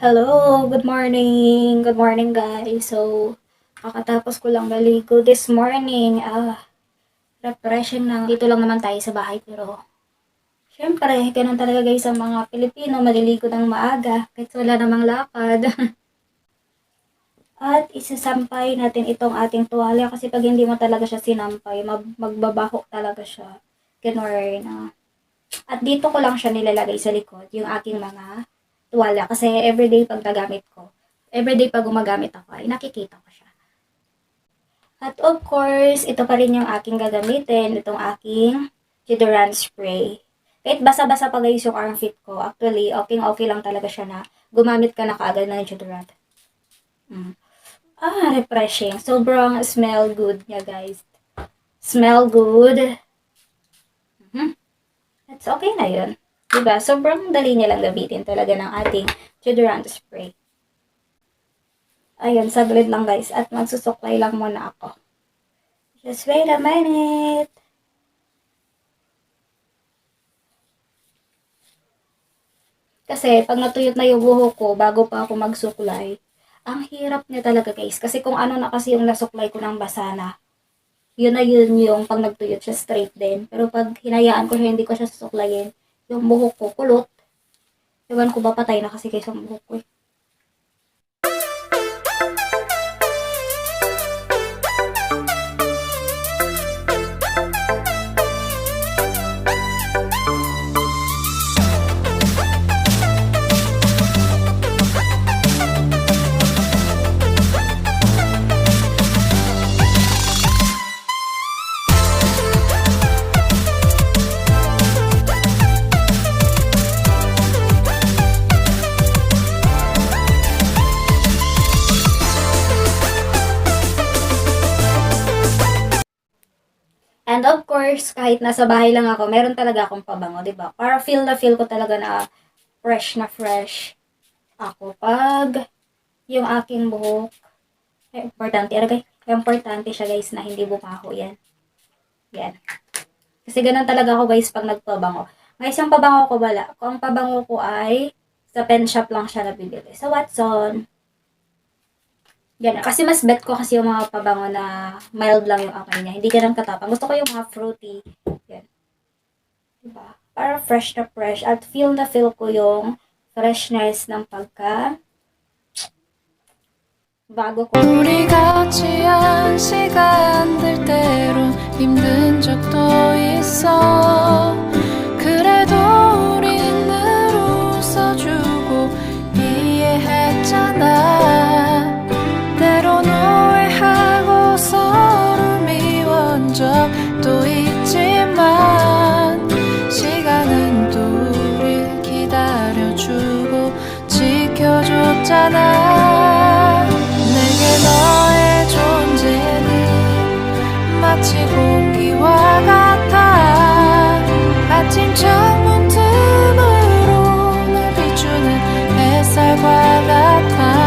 Hello, good morning. Good morning, guys. So, kakatapos ko lang maligo this morning. Refreshing na. Dito lang naman tayo sa bahay, pero syempre, ganun talaga guys sa mga Pilipino, maliligo ng maaga kahit wala namang lakad. At isasampay natin itong ating tuwalya kasi pag hindi mo talaga siya sinampay, magbabaho talaga siya. Ganun na. At dito ko lang siya nilalagay sa likod, yung aking mga tuwalya. Kasi everyday pag nagamit ko, everyday pag gumagamit ako, ay nakikita ko siya. At of course, ito pa rin yung aking gagamitin, itong aking deodorant spray. Kahit basa-basa pa guys yung armpit ko, actually, okay lang talaga siya na gumamit ka na kaagad ng deodorant. Refreshing. Sobrang smell good niya guys. Smell good. It's okay na yun. Diba? Sobrang dali niya lang gamitin talaga ng ating deodorant spray. Ayun, saglit lang guys. At magsusuklay lang muna ako. Just wait a minute. Kasi pag natuyot na yung buhok ko, bago pa ako magsuklay, ang hirap niya talaga guys. Kasi kung ano na kasi yung nasuklay ko ng basa na, yun na yun yung pag nagtuyot siya straight din. Pero pag hinayaan ko siya, hindi ko siya susuklayin, yung buhok ko kulot. Ewan ko ba patay na kasi guys ang buhok ko eh. And of course, kahit nasa bahay lang ako, meron talaga akong pabango, 'di ba? Para feel na feel ko talaga na fresh ako pag yung aking buhok. Importante siya guys na hindi bumaho yan. Yan. Kasi ganun talaga ako guys pag nagpabango. Guys, yung pabango ko wala. Kung ang pabango ko ay sa pen shop lang siya nabibili. Sa Watson. Yan. Kasi mas bet ko kasi yung mga pabango na mild lang yung amoy niya. Hindi ganun katapang. Gusto ko yung mga fruity. Yan. Diba? Para fresh na fresh. At feel na feel ko yung freshness ng pagka bago ko. 우리 같이 한 시간들 때론 힘든 적도 있어. 그래도 우린 늘 웃어주고 이해했잖아. 때론 오해하고 서로 미워한 적도 있지만 시간은 또 우릴 기다려주고 지켜줬잖아. 내게 너의 존재는 마치 공기와 같아. 아침 창문 틈으로 날 비추는 햇살과 같아.